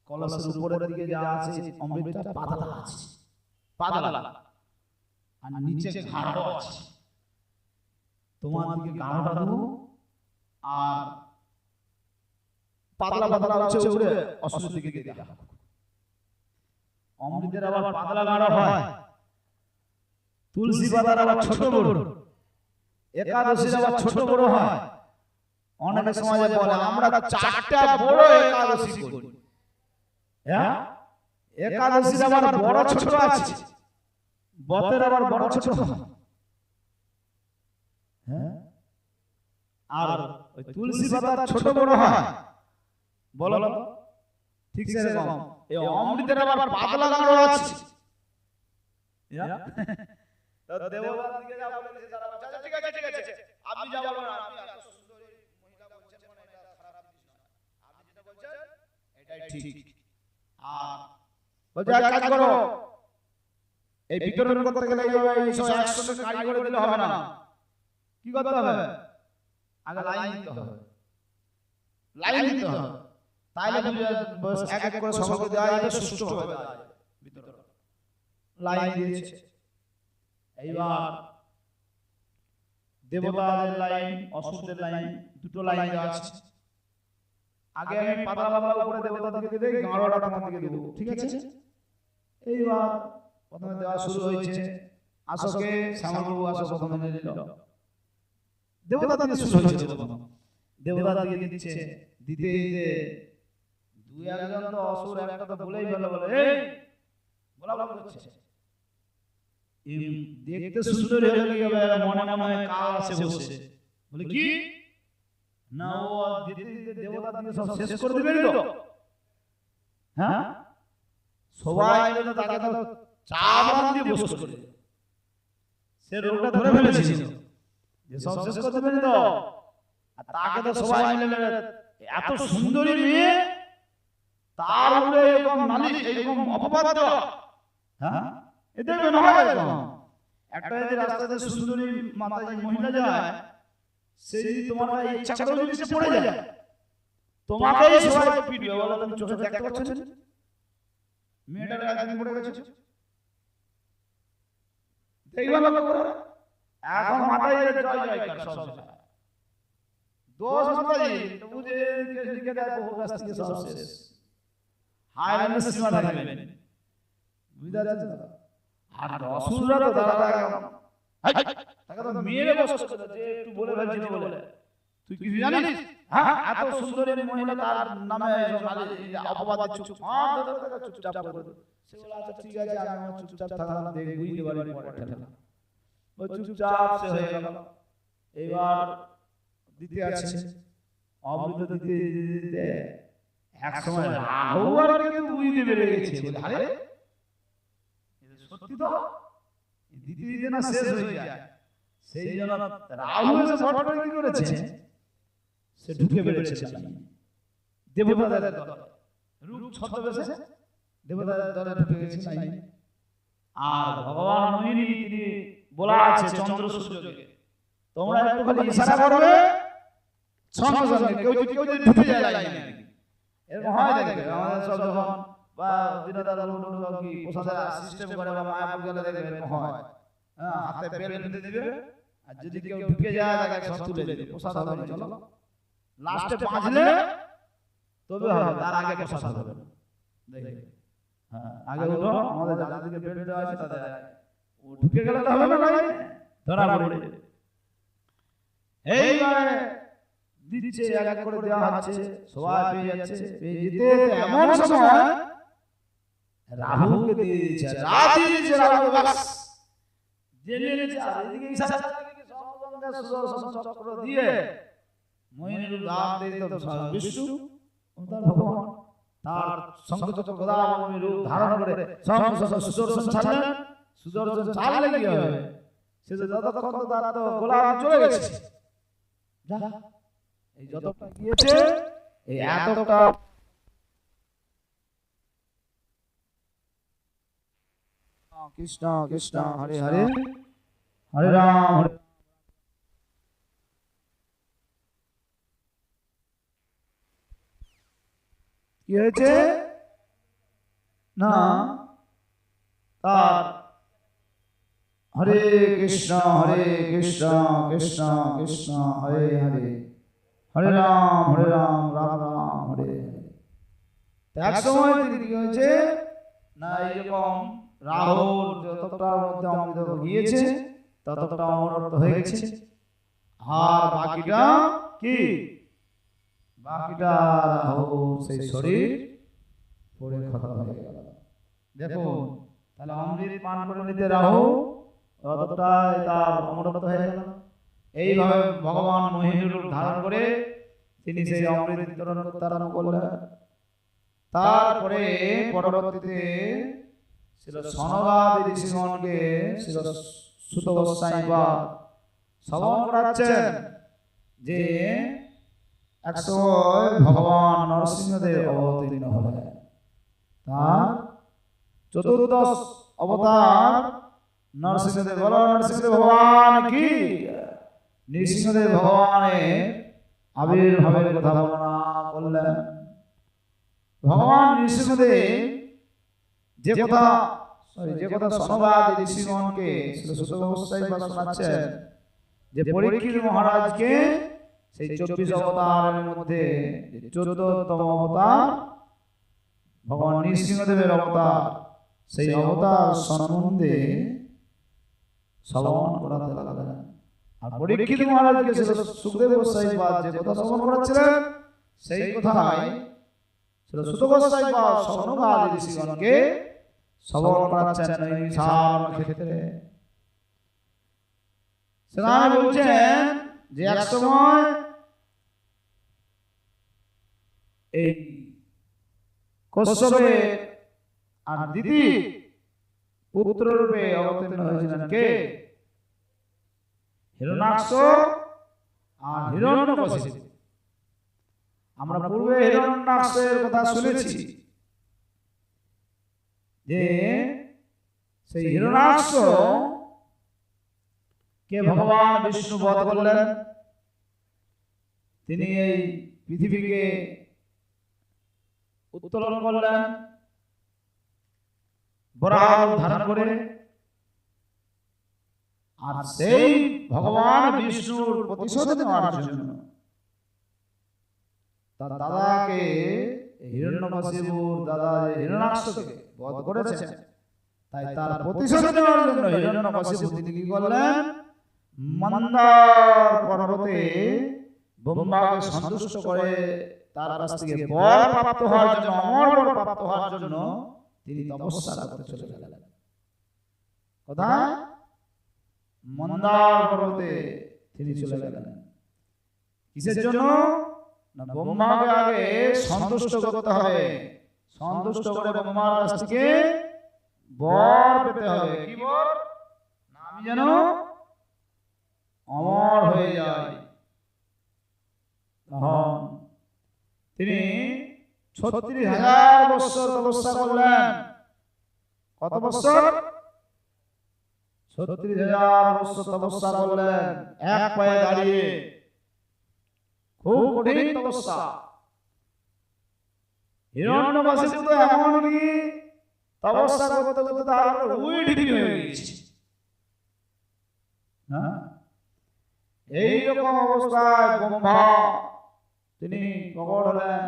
কলসের উপরের দিকে যা আছে অমৃতটা পাতলা আছে, পাতলা, আর নিচে গাঢ় আছে। তোমার দিকে গাঢ়টা দেবো, আর পাতলা পাতলা আছে উপরে অসুরের দিকে দিয়ে দাও। অমৃতের আবার পাতলা গাঢ় হয়, তুলসী পাতার আবার ছোট বড়, একাদশীর আবার ছোট বড় হয়। অনেক সময় বলে আমরা 4টা বড় একাদশী করি। হ্যাঁ, একাদশীর আবার বড় ছোট আছে, ব্রতের আবার বড় ছোট হয়। হ্যাঁ, আর ওই তুলসী পাতার ছোট বড় হয়, বলো ঠিক সেরকম এই অমৃতের আবার পাতলা গাঢ় আছে। তো দেবতার দিকে যা বলেছে তারা বলছে আচ্ছা ঠিক আছে ঠিক আছে, আপনি যা বলবেন, আপনি এত সুন্দরী মহিলা বলছেন মানে এটা খারাপ কিছু না, আপনি যেটা বলছেন এটাই ঠিক। আর বলছে এক কাজ করো, এই বিতরণ করতে গেলে এই সব একসাথে কাজ করে দিলে হবে না। কি করতে হবে? আগে লাইন দিতে হবে, লাইন দিতে হবে, তাইলে এক এক করে সবাইকে দেওয়া যাবে, সুষ্ঠু হবে বিতরণ। লাইন দিয়েছে। এইবার দেবতাদের লাইন, অসুরদের লাইন, দুটো লাইন দেওয়া আছে। আগে আমি পাতলা পাতলা উপরে দেবতা দিকে দেই, গাঢ়টা তোমার দিকে দেব, ঠিক আছে? এইবার প্রথমে দেওয়া শুরু হয়েছে। আসকে শ্যামলবাবু আসো, প্রথমে নিয়ে নিল। দেবতা দিকে শুরু হয়েছে, দেবতা দিকে দিচ্ছে, দিতে দিতে দুই একজন তো অসুর একটা তো বলেই ফেলে, বলে এই বলা বলা করছে, দেখতে সুন্দর হয়ে গেলে মনে মনে কাল আসে বসে, বলে কি না ও দিতে দিতে দেবতা দিকে সব শেষ করে দিবেন তো। হ্যাঁ, সবাই মিলে তাকে তো চাবড়ান দিয়ে বসে করে, সে রোগটা ধরে ফেলেছিল যে সব শেষ করে দিবেন তো। আর তাকে তো সবাই মিলে এত সুন্দরী মেয়ে, তার উপরে এরকম নালিশ, এরকম অপবাদ দেওয়া, হ্যাঁ এতে মনে হয় এরকম। একটা যদি রাস্তাতে সুন্দরী মাতাজি মহিলা যায়, সে যদি তোমার ইচ্ছা করে যদি সে পড়ে যায়, তোমাকেই সবাই পিটবে, বলো তুমি চোখে দেখতে পাচ্ছ না মেয়েটার একদিন পড়ে গেছে, দেখবে না লোক এখন মাতাজির জয় জয়কার সব দোষ মাতাজি তো বুঝে কেস লিখে দেয়, বহু কাছ থেকে সব শেষ, হায়রানের সীমা থাকবে, বুঝতে পারছেন? আর অসুররা তো দাঁড়া তাকে তো মেরে বসে যে একটু বলে ফেলছিল, বলে তুই কি জানিস? হ্যাঁ, এত সুন্দরী মহিলা, তার নামে অপবাদ দিচ্ছ, চুপচাপ করে দে। সে বলে আচ্ছা ঠিক আছে, আমি আমার চুপচাপ থাকলাম, দেখে বুঝতে পারি পরে ঠেলা। ও চুপচাপ সে হয়ে গেল। এইবার দিতে আছে, অমৃত দিতে দিতে এক সময় রাহু আর কিন্তু বুঝতে পেরে গেছে, বলে আরে সত্যি তো দিতে দিতে না শেষ হয়ে যায়। সেই জন্য রাহু এসে ফটফট কি করেছে, সে ঢুকে পড়েছে দেবতাদের দলে, রূপ ছদ্মবেশে দেবতাদের দলে ঢুকে গেছে। আর ভগবান মোহিনী তিনি বলা আছে চন্দ্র সূর্যকে, তোমরা একটু খালি ইশারা করবে, সঙ্গে সঙ্গে কেউ যদি ঢুকে যায় লাইনে, এরকম হয় দেখবে আমাদের সব যখন বা দিনদার কি প্রসাদের সিস্টেম করে বা মায়াপুর গেলে দেখবে এরকম হয়। হ্যাঁ, হাতে বেল বেঁধে দিবে, আর যদি কেউ ঢুকে যায় তাকে সব তুলে দিবে, প্রসাদ হবে, চলো লাস্টে বাঁচলে তবে হবে, তার আগে প্রসাদ হবে না। দেখবে হ্যাঁ, আগে উঠো, আমাদের যাদের দিকে বেল দেওয়া আছে তাদের ও ঢুকে গেলে তো হবে না, ধরা পড়ে। এইবারে দিচ্ছে, এক এক করে দেওয়া হচ্ছে, সবাই পেয়ে যাচ্ছে, পেয়ে যেতে এমন সময় রাহুকে দিয়ে দিচ্ছে, রাতে দিচ্ছে রাহু, বাস জেনে নিচ্ছে। আর এদিকে ইশারা দিকে সঙ্গে সুদর্শন চক্র দিয়ে মোহিনীর দান দিয়ে তো বিষ্ণু তার ভগবান তার শঙ্খ চক্র গদা রূপ ধারণ করে সুদর্শন ছাড়লেন। সুদর্শন ছাড়লে কি হবে, সে তো যতক্ষণ তো তার তো গোলা চলে গেছে, এই যতটা গিয়েছে এই এতটা কৃষ্ণ কৃষ্ণ হরে হরে হরে রাম হরে কি হয়েছে, না, তার হরে কৃষ্ণ কৃষ্ণ কৃষ্ণ হরে হরে, হরে রাম রাম রাম হরে হরে। এক সময় তিনি কি হয়েছে না, এইরকম রাহুর যতটার মধ্যে অমৃত গিয়েছে ততটা অমৃত হয়ে গেছে, আর বাকিটা কি, বাকিটা রাহু সেই শরীর পড়ে খতম হয়ে গেল। দেখুন তাহলে অমৃত পান করে নিতে রাহু ততটাই তার অমৃত হয়ে গেল। এইভাবে ভগবান মোহিনীর রূপ ধারণ করে তিনি সেই অমৃত বিতরণ করতে আরম্ভ করলেন। তারপরে পরবর্তীতে ছিল সনকাদি ঋষিগণকে ছিল সুত গোস্বামী বা শ্রবণ করাচ্ছেন যে একসময় ভগবান নরসিংহদেব অবতীর্ণ হলেন। তার চতুর্দশ অবতার নরসিংহদেব, বলো নরসিংহদেব ভগবান কি। নৃসিংহদেব ভগবানের আবির্ভাবের কথা বর্ণনা করলেন। ভগবান নৃসিংহদেব যে কথা সনকাদি ঋষিগণকে সুত গোস্বামী শোনাচ্ছেন যে পরীক্ষিত মহারাজকে সেই 24 অবতারের মধ্যে 14তম অবতার ভগবান নৃসিংহদেবের অবতার, সেই অবতার সম্বন্ধে শ্রবণ করাতে লাগলেন। আর পরীক্ষিত মহারাজকে সুখদেব গোস্বামী যে কথা শ্রবণ করাচ্ছিলেন সেই কথাই সুত গোস্বামী সনকাদি ঋষিগণকে শ্রবণ করাচ্ছেন এই বিশাল ক্ষেত্রে। সেখানে বলছেন যে এক সময় এই কশ্যপে আর দিদি পুত্র রূপে অবতীর্ণ হয়েছিলেন কে, হিরণ্যাক্ষ আর হিরণ্যকশিপু। আমরা পূর্বে হিরণ্যাক্ষের কথা শুনেছি যে সেই হিরণ্যাক্ষ কে ভগবান বিষ্ণু বধ করলেন। তিনি এই পৃথিবীকে উত্তোলন করলেন বরাহ ধারণ করে, আর সেই ভগবান বিষ্ণুর প্রতিশোধ নেওয়ার জন্য তার দাদাকে হিরণ্যকশিপুর দাদা হিরণ্যাক্ষকে বধ করেছেন। তাই তার প্রতিশোধ নেওয়ার জন্য হিরণ্যকশিপু তিনি কি করলেন, মন্দার পর্বতে ব্রহ্মাকে সন্তুষ্ট করে তার কাছ থেকে বর প্রাপ্ত হওয়ার জন্য, অমর বর প্রাপ্ত হওয়ার জন্য তিনি তপস্যা করতে চলে গেলেন। কোথায়, মন্দার পর্বতে তিনি চলে গেলেন। কিসের জন্য না, ব্রহ্মাকে আগে সন্তুষ্ট করতে হবে, সন্তুষ্ট করে ব্রহ্মার কাছ থেকে বর পেতে হবে। কি বর না, আমি যেন অমর হয়ে যাই। তখন তিনি 36,000 বছর তপস্যা করলেন। কত বছর? 36,000 বছর তপস্যা করলেন এক পায়ে দাঁড়িয়ে। খুব কঠিন তপস্যা। হিরণ্যকশিপু তো এমন কি তপস্যা করতে করতে তার উইঢিপি হয়ে গেছে। এইরকম অবস্থায় ব্রহ্মা তিনি প্রকট হলেন।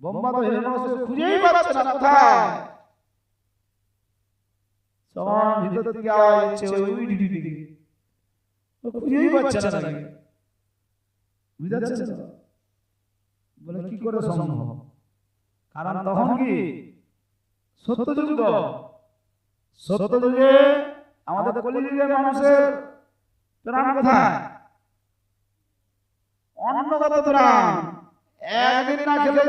ব্রহ্মা তো হিরণ্যকশিপু খুঁজেই পাচ্ছে না কোথায়। সবার ভিতর থেকে আওয়াজ হচ্ছে ওই উইঢিপি দিকে, খুঁজেই পাচ্ছে না নাকি, বুঝতে পারছেন? বলে কি করে সম্ভব? কারণ তখন কি সত্যযুগ, সত্যযুগে আমাদের কলিযুগের মানুষের প্রাণ কোথায়? অন্নগত প্রাণ। একদিন না খেলে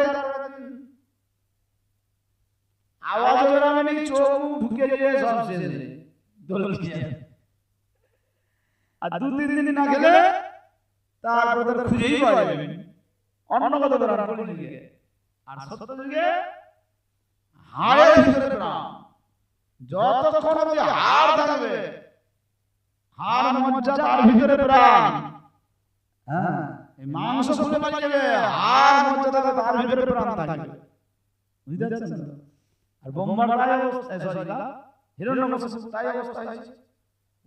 আওয়াজ বেরোবে নি, চোখ ঢুকে দিয়ে সব শেষ দোলকিয়ে। আর 2-3 দিন না খেলে তারপরে তো খুঁজেই পাওয়া যাবে অন্নগত প্রাণ কলিযুগে। আর সত্যযুগে হাড়ের ভিতরে প্রাণ। যতক্ষণ অবধি হাড় থাকবে, হাড় মজ্জা তার ভিতরে প্রাণ। হ্যাঁ, এই মাংস খুলে পালিয়ে যাবে, হাড় মজ্জা তার ভিতরে প্রাণ থাকবে। বুঝতে পারছেন? আর ব্রহ্মার তাই অবস্থা, সরি হিরণ্যকশিপু তাই অবস্থা হয়েছে।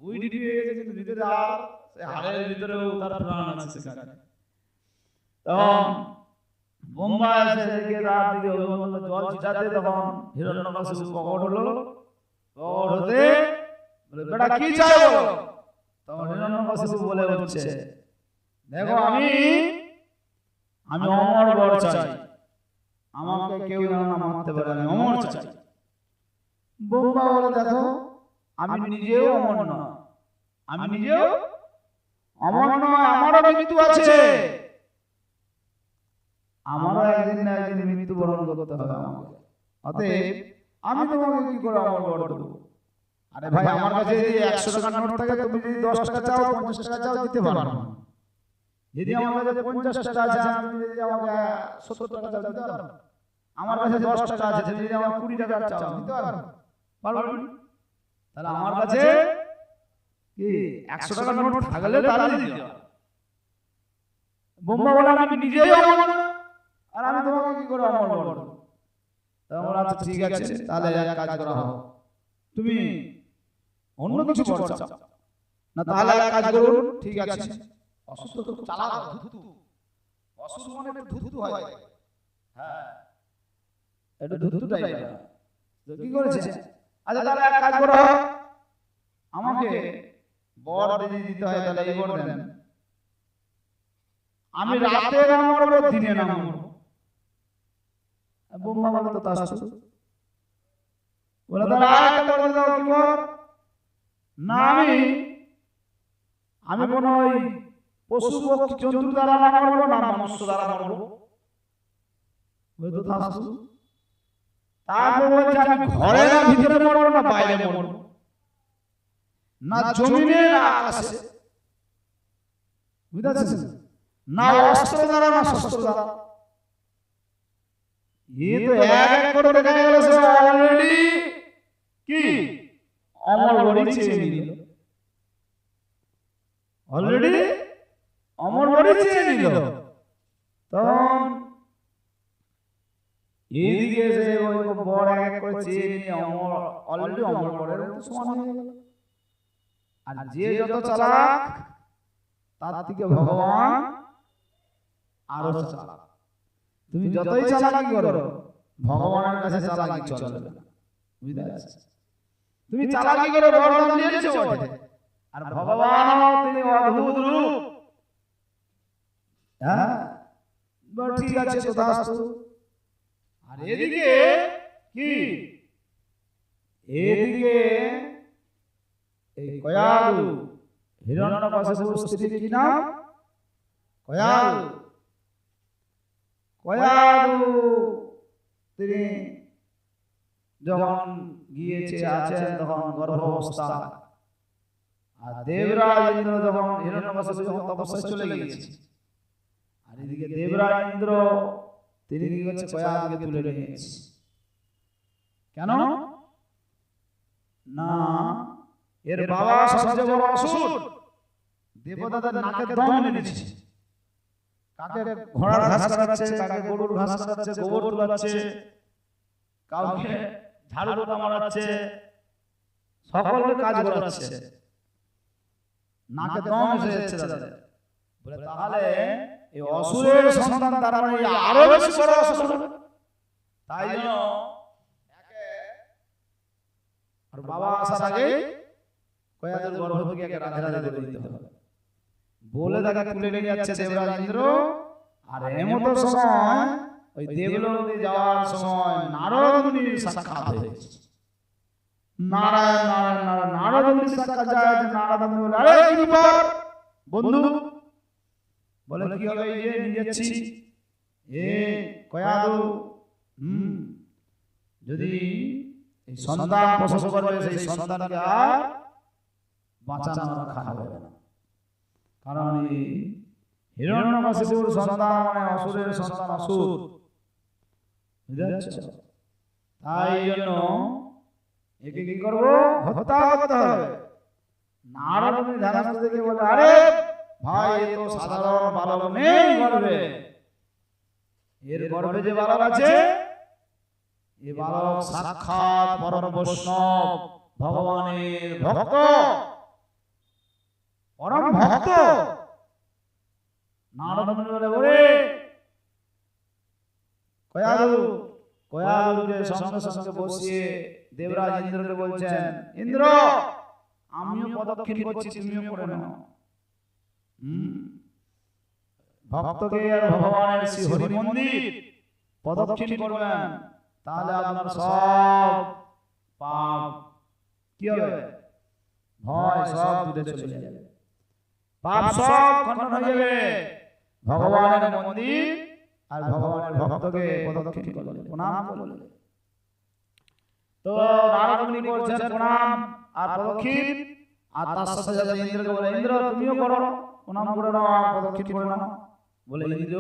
ওই ডিটি হয়ে গেছে, কিন্তু ভিতরে আর সে হাড়ের ভিতরেও তার প্রাণ আছে সেখানে। তখন ব্রহ্মা এসে দেখে তার দিকে জল ছিটাতে, তখন হিরণ্যকশিপু প্রকট হলো। প্রকট হতে বলে, বেটা কি চাই বলো? তখন হিরণ্যকশিপু বলে উঠছে, দেখো আমি অমর বর চাই, আমাকে কেউ যেন না মারতে পারে, আমি অমর চাই। ব্রহ্মা বলে, দেখো আমি নিজেও অমর নয়, আমি নিজেও অমর নয়, আমারও মৃত্যু আছে, আমারও একদিন না একদিন মৃত্যুবরণ করতে হবে আমাকে। অতএব আমি তোমাকে কি করে অমর বর দেবো? আরে ভাই, আমার কাছে যদি 100 টাকার নোট থাকে, তুমি যদি 10 টাকা চাও, 50 টাকা চাও, দিতে পারবো না। যদি আমার কাছে 50 টাকা আছে, আমি যদি আমাকে 70 টাকা চাও, দিতে পারবো না। আমার কাছে 10 টাকা আছে, তুমি যদি আমার 20 টাকা চাও, দিতে পারবো? পারবো না। তাহলে আমার কাছে কি 100 টাকার নোট থাকলে তাহলে দিতে পারবো। ব্রহ্মা বলে, আমি নিজেই অমর, আর আমি তোমাকে কি করে অমর বলবো? তখন আচ্ছা ঠিক আছে, তাহলে এক কাজ করা হোক, তুমি অন্য কিছু করছো না, তাহলে এক কাজ করুন, ঠিক আছে। অসুস্থ তো চালাক, ধুতু, অসুস্থ মানে একটু ধুতু হয়, হ্যাঁ একটু ধুতু টাইপের। তো কি করেছে? আচ্ছা তাহলে এক কাজ করো, আমাকে বর যদি দিতে হয় তাহলে এই বর দেন, আমি রাতে না মরবো, দিনে না মরবো। ব্রহ্মা বলে, তো তাস্তু। বলে, তাহলে আরেকটা বর দাও, কি বর? না, আমি কোন ওই পশু পক্ষী জন্তু দ্বারা না মরবো, না মানুষ দ্বারা মরবো। বলে, তো তাস্তু। তারপর বলছে, আমি ঘরে না ভিতরে মরবো, না বাইরে মরবো, না জমিনে না আকাশে, বুঝতে পারছেন? না অস্ত্র দ্বারা না শস্ত্র দ্বারা। ये तो এক করে দেখা গেল সে অলরেডি কি অমর বড়ি চেয়ে নিল, অলরেডি অমর বড়ি চেয়ে নিল। তখন এইদিকে এসে ওই বড় এক করে চেয়ে নিয়ে অমর অলরেডি অমর বড়ের মতো সমান হয়ে গেল। আর যে যত চালাক তার থেকে ভগবান আরো চালাক। তুমি যতই চালাকি করো, ভগবানের কাছে চালাকি চলবে না, বুঝতে পারছো? তুমি চালাকি করে বরদান দিয়েছো বটে, আর ভগবানও তিনি অদ্ভুত রূপ। হ্যাঁ, ঠিক আছে, তথাস্তু। আর এদিকে কি, এদিকে এই কয়ালু, হিরণ্যকশিপুর স্ত্রী কি নাম? কয়ালু। কয়ালু তিনি যখন গিয়েছে আছেন তখন গর্ভাবস্থা, আর দেবরাজ ইন্দ্র যখন হিরণ্যকশিপু যখন তপস্যায় চলে গিয়েছে, আর এদিকে দেবরাজ ইন্দ্র তিনি কি করছে, কয়ালুকে তুলে নিয়েছে। কেন না, এর বাবা সবচেয়ে বড় অসুর, দেবতাদের নাকে দম এনেছে। কাকে ঘোড়ার ঘাস কাটাচ্ছে, কাকে গরুর ঘাস কাটাচ্ছে, গোবর তুলাচ্ছে, কাউকে ঝাড়ু পোতা মারাচ্ছে, সকলকে কাজ করাচ্ছে, নাকে দম এসে যাচ্ছে তাদের। বলে তাহলে এই অসুরের সন্তান তারা মানে আরো বেশি বড় অসুর হবে। তাই জন্য আর বাবা আসার আগে কয়ালুর গর্ভ থেকে একে রাধে রাধে করে দিতে হবে বলে তাকে তুলে নিয়ে যাচ্ছে দেবরাজ ইন্দ্র। আর এমতো সময় ওই দেবলোকে যাওয়ার সময় নারদ মুনির সাক্ষাৎ হয়েছে। নারায়ণ নারায়ণ নারায়ণ, নারদ মুনির সাক্ষাৎ যায়। নারদ মুনি বলে, আরে কি ব্যাপার বন্ধু? বলে কি হবে, এই যে নিয়ে যাচ্ছি এ কয়ালু, যদি এই সন্তান প্রসব করবে, সেই সন্তানকে আর বাঁচানো রাখা হবে না। কারণ এই হিরণ্যকশিপুর সন্তান মানে অসুরের সন্তান, অসুর, বুঝতে? তাই জন্য একে কি করবো, হত্যা করতে হবে। নারদ মুনি ধ্যানস্থ থেকে বলে, আরে ভাই এ তো সাধারণ বালক নেই গর্ভে, এর গর্ভে যে বালক আছে এ বালক সাক্ষাৎ পরম বৈষ্ণব ভগবানের ভক্ত, পরম ভক্ত। নারদ মুনি বলে, ওরে কয়ালুকে সঙ্গে সঙ্গে বসিয়ে দেবরাজ ইন্দ্রকে বলছেন, ইন্দ্র আমিও প্রদক্ষিণ করছি, তুমিও করে নাও। ভক্তকে আর ভগবানের শ্রী হরি মন্দির প্রদক্ষিণ করবেন, তাহলে আপনার সব পাপ কি হবে, ভয় সব দূরে চলে যাবে, পাপ সব খণ্ডন হয়ে যাবে। ভগবানের মন্দির আর ভগবানের ভক্তকে প্রদক্ষিণ করলে, প্রণাম করলে। তো নারদ মুনি করছেন প্রণাম আর প্রদক্ষিণ, আর তার সাথে সাথে ইন্দ্রকে বলে, ইন্দ্র তুমিও করো, প্রণাম করে নাও আর প্রদক্ষিণ করে নাও। বলে ইন্দ্র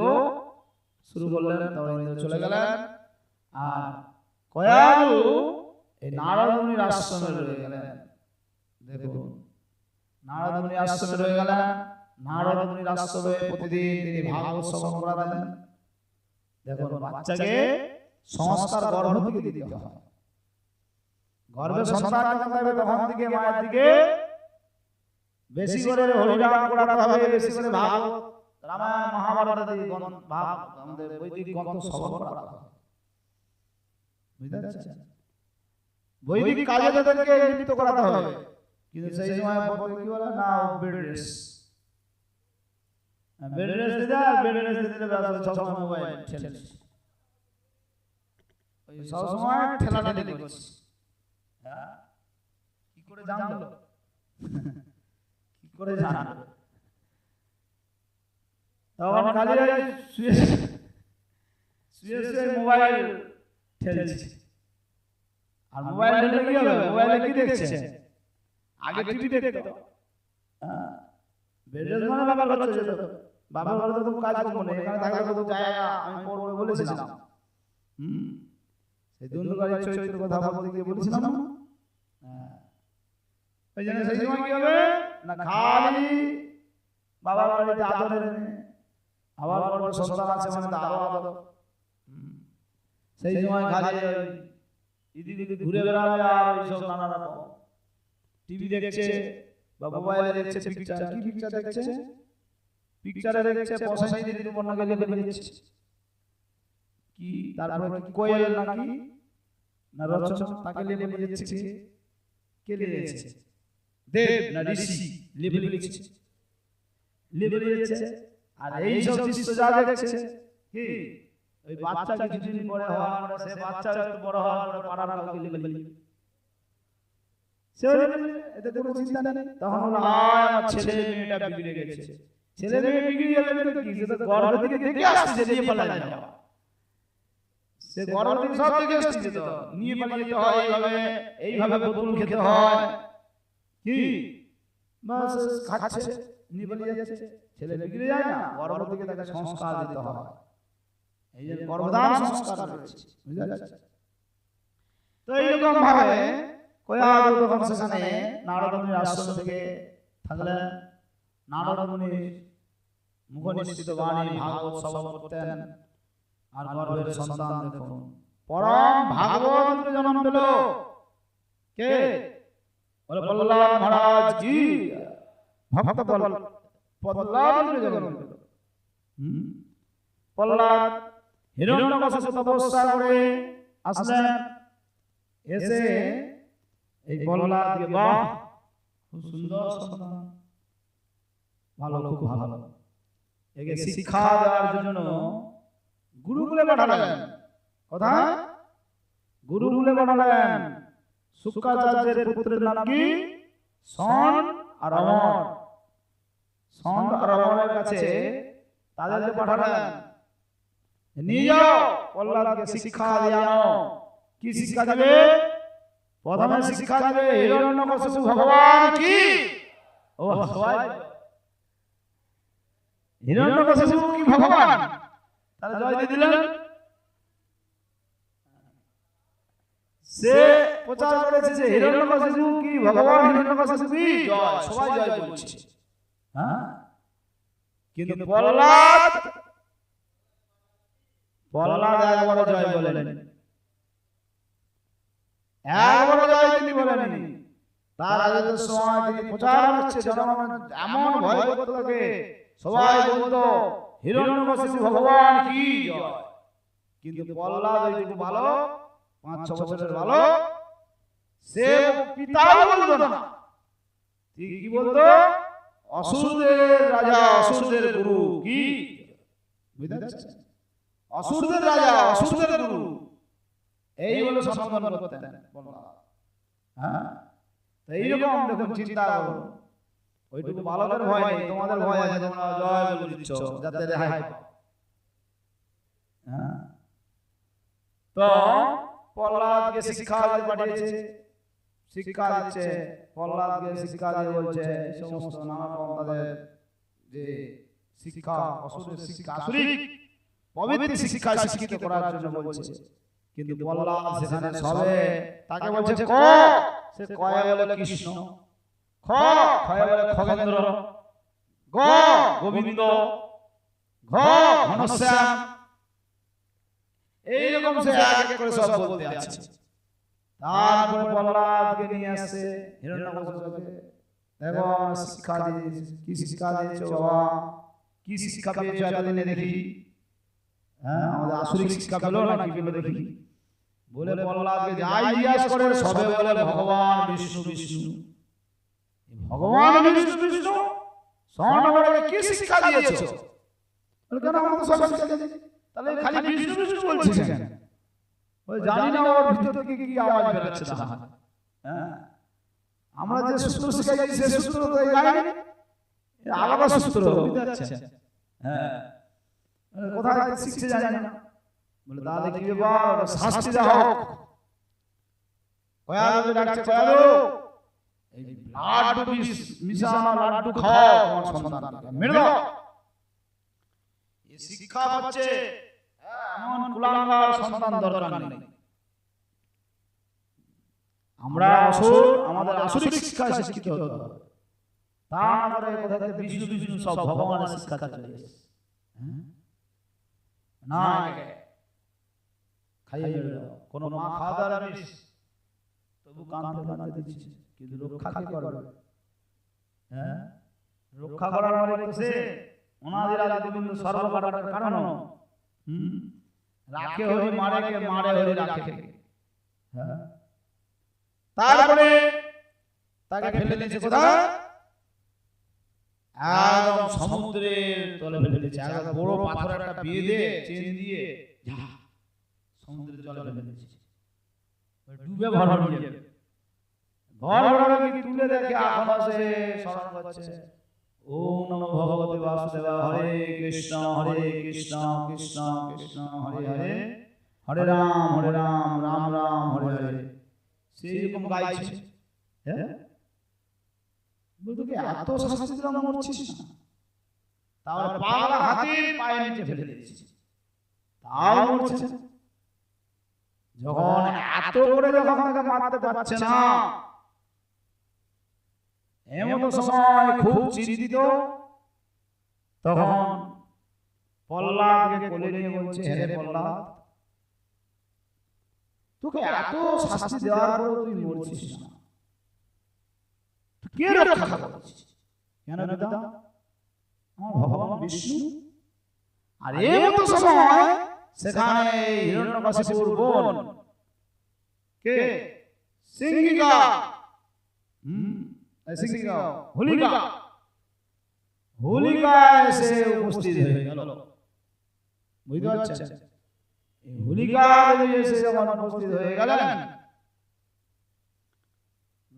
শুরু করলেন, তখন ইন্দ্র চলে গেলেন। আর কয়ালু এই নারদ মুনির আশ্রমে রয়ে গেলেন। দেখুন, নারদ মুনির আশ্রমে রয়ে গেলেন। নারদ মুনির আশ্রমে প্রতিদিন তিনি ভাগবত শ্রবণ করাতেন। দেখুন, বাচ্চাকে সংস্কার গর্ভ থেকে দিতে হয়। গর্ভে সন্তান যখন হবে তখন থেকে মায়ের দিকে বেশি করে হরিনাম করাতে হবে, বেশি করে ভাগবত রামায়ণ মহাভারত আদি আমাদের বৈদিক গ্রন্থ শ্রবণ করাতে হবে। বুঝতে পারছেন? বৈদিক কাজে তাদেরকে লিপ্ত করাতে হবে। কিন্তু সেই সময় কি বলে না, বেড রেস্ট, বেড রেস্ট দিলে সবসময় মোবাইল ঠেলছে, ওই সবসময় ঠেলাঠেলি করছে। কি করে জানলো? কি করে জানলো? তখন খালি শুয়ে শুয়ে মোবাইল ঠেলছে। আর মোবাইল ঠেলে কি হবে? মোবাইলে কি দেখছে? আগে টিভি দেখতো। বেডরেস্ট মানে বাবার ঘরে চলে যেত। বাবার ঘরে তো কাজ করবো না, এখানে থাকলে তো জায়গা আমি পড়বো বলেছিলাম। সেই দুন্দুগাড়ির চরিত্র কথা বলতে গিয়ে বলেছিলাম না? ওই জন্য সেই সময় কি হবে না, খালি বাবার বাড়িতে আদরের আবার বড় সন্তান আছে মানে আরো আদর। সেই সময় খালি এদিকে ঘুরে বেড়াবে আর এইসব নানা রকম টিভি দেখছে বা মোবাইলে দেখছে, পিকচার কি পিকচার দেখছে, পিকচারে দেখছে পয়সাই দিয়ে দিতে বন্যা গেলে বেরিয়েছে কি, তারপরে কি কোয়েল নাকি না রচনা তাকে লেবে দিয়েছে, কে লিখেছে? দেব না ঋষি লেবে লিখেছে, লেবে দিয়েছে। আর এই সব দৃশ্য যা দেখছে কি, ওই বাচ্চা কিছুদিন পরে হওয়ার পরে সে বাচ্চা একটু বড় হওয়ার পরে পাড়ার কাউকে লেবে দিবে, সে এতে কোনো চিন্তা নেই। তখন হলো আমার ছেলে মেয়েটা বিগড়ে গেছে, ছেলে মেয়ে বিগড়ে গেলে তো কি, সে তো গর্ভ থেকে দেখে আসছে নিয়ে পালায় যাওয়া, সে গর্ভ থেকে সব দেখে আসছে তো নিয়ে পালিয়ে যেতে হয়, এইভাবে বোতল খেতে হয় কি, বাস খাচ্ছে নিয়ে পালিয়ে যাচ্ছে, ছেলে বিগড়ে যায় না, গর্ভ থেকে তাকে সংস্কার দিতে হয়। এই যে গর্ভধান সংস্কার রয়েছে, বুঝা যাচ্ছে? তো এইরকম ভাবে কয়ালু তখন সেখানে নারদ মুনির আশ্রম থেকে থাকলেন। নারদ মুনির মুখনিসৃত বাণী ভাগবত শ্রবণ করতেন। আর গর্ভের সন্তান দেখুন পরম ভাগবত জন্ম পেল, কে বলে প্রহ্লাদ মহারাজ কি, ভক্ত প্রহ্লাদ জন্ম পেল। প্রহ্লাদ হিরণ্যকশিপু তপস্যা করে আসলেন, এসে এই প্রহ্লাদকে বাহ খুব সুন্দর সন্তান, ভালো খুব ভালো, একে শিক্ষা দেওয়ার জন্য গুরুকুলে পাঠালেন। কোথায়? গুরুকুলে পাঠালেন। শুক্রাচার্যের পুত্রের নাম কি? শন আর অমর। শন আর অমরের কাছে তাদেরকে পাঠালেন, নিয়ে যাও প্রহ্লাদকে শিক্ষা দিয়ে আনো। কি শিক্ষা দেবে? প্রথমে শিক্ষা দেবে হিরণ্যকশিপু ভগবান কি। ও সবাই হিরণ্যকশিপু কি ভগবান? তাহলে জয় দিয়ে দিলেন। সে প্রচার করেছে যে হিরণ্যকশিপু কি ভগবান, হিরণ্যকশিপু কি জয়, সবাই জয় বলছে। হ্যাঁ, কিন্তু প্রহ্লাদ একবার জয় বলেন। একবারও যায় তিনি বলেননি। তার রাজত্বের সময় তিনি প্রচার করছে, জনগণ এমন ভয় করতে থাকে, সবাই বলতো হিরণ্যকশিপু ভগবান কি জয়। কিন্তু প্রহ্লাদ ওইটুকু ভালো, 5-6 বছরের ভালো, সে পিতাও বলতো না, ঠিক কি বলতো? অসুরদের রাজা, অসুরদের গুরু কি, বুঝতে পারছেন? অসুরদের রাজা, অসুরদের গুরু, এই বলে সম্বোধন করতেন প্রহ্লাদ। হ্যাঁ, এইরকম দেখুন, চিন্তা করুন, ওইটুকু বালকের ভয় নেই, তোমাদের ভয় আছে, তোমরা জয় বলে দিচ্ছ যাতে রেহাই পাও। হ্যাঁ, তো প্রহ্লাদকে শিক্ষা দিয়ে পাঠিয়েছে, শিক্ষা দিচ্ছে, প্রহ্লাদকে শিক্ষা দিয়ে বলছে সমস্ত নানা রকম তাদের যে শিক্ষা, অসুরের শিক্ষা, আসরিক পবিত্র শিক্ষা শিক্ষিত করার জন্য বলছে। কিন্তু প্রহ্লাদ সেখানে সবে তাকে বলছে ক, সে কয়ে বলে কৃষ্ণ, খ খয়ে বলে খগেন্দ্র, গ গোবিন্দ, ঘ ঘনশ্যাম, এইরকম সে এক এক করে সব বলতে আছে। তারপরে প্রহ্লাদকে নিয়ে আসছে হিরণ্যকশিপুকে, দেখো শিক্ষা দিয়েছে, কি শিক্ষা দিয়েছো বাবা, কি শিক্ষা পেয়েছো এতদিনে দেখি? হ্যাঁ, আমাদের আসরিক শিক্ষা পেলো না কি পেলো দেখি? বলে প্রহ্লাদকে যাই জিজ্ঞাসা করে সবে বলে ভগবান বিষ্ণু বিষ্ণু। ভগবান বিষ্ণু বিষ্ণু স্বর্ণবর্ণকে কি শিক্ষা দিয়েছো? বলে কেন আমাকে সব শিক্ষা দিয়েছে, তাহলে খালি বিষ্ণু বিষ্ণু বলছিস কেন? ওই জানি না ওর ভিতর থেকে কি আওয়াজ বেরোচ্ছে তাহলে। হ্যাঁ, আমরা যে সূত্র শিখাইছি সে সূত্র তো জানি না, আলাদা সূত্র, বুঝতে পারছেন? হ্যাঁ, কোথায় শিখছে জানি না। বলে তাহলে কি ব্যাপার, শাস্তি দেওয়া হোক। কয়ালুকে ডাকছে, কয়ালু এই লাড্ডু মিশানো লাড্ডু খাও তোমার সন্তানকে, মেরে দাও। এই শিক্ষা হচ্ছে এমন কুলাঙ্গার সন্তান দরকার নেই। আমরা আসুর, আমাদের আসরিক শিক্ষায় শিক্ষিত হতে হবে। তা না করে কোথা থেকে বিষ্ণু বিষ্ণু সব ভগবানের শিক্ষা চলে এসেছে। না খাইয়ে বেরো, কোনো মা খাওয়া দাওয়া মিস, তবু কাঁদতে কাঁদতে দিচ্ছে, কিন্তু রক্ষা কে করবে? হ্যাঁ, রক্ষা করার মানে তো সে ওনাদের আজ গোবিন্দ সর্বকাটার কারণ রাখে হরি মারে কে, মারে হরি রাখে। হ্যাঁ, তারপরে তাকে ফেলে দিয়েছে কোথায়? একদম সমুদ্রের তলে ফেলে দিয়েছে, একদম বড় পাথর একটা বিয়ে দিয়ে চেন দিয়ে সমুদ্রের জলে ফেলে দিয়েছে, ডুবে ভর হয়ে যাবে। ভর ভর কি তুলে দেখে এখন সে স্মরণ করছে, ওম নমো ভগবতে বাসুদেবায়, হরে কৃষ্ণ কৃষ্ণ কৃষ্ণ হরে হরে, হরে রাম রাম রাম হরে হরে, সেই রকম গাইছে। হ্যাঁ, বলতো কি এত শাস্তি দিলাম মরছিস না, তাহলে পাগলা হাতির পায়ের নিচে ফেলে দিয়েছিস, তাও মরছে না। যখন এত করে যখন তাকে মারতে পারছে না, এমন সময় খুব চিন্তিত, তখন প্রহ্লাদকে কোলে নিয়ে বলছে, হে প্রহ্লাদ, তোকে এত শাস্তি দেওয়ার পর তুই মরছিস না, কে রক্ষা করছিস? কেন দাদা? আমার ভগবান বিষ্ণু। আর এমন সময় সেখানে হিরণ্যকশিপুর বোন কে সিংহিকা, সিংহিকা হোলিকা, হোলিকা এসে উপস্থিত হয়ে গেল। বুঝতে পারছেন? এই হোলিকা এসে যখন উপস্থিত হয়ে গেলেন,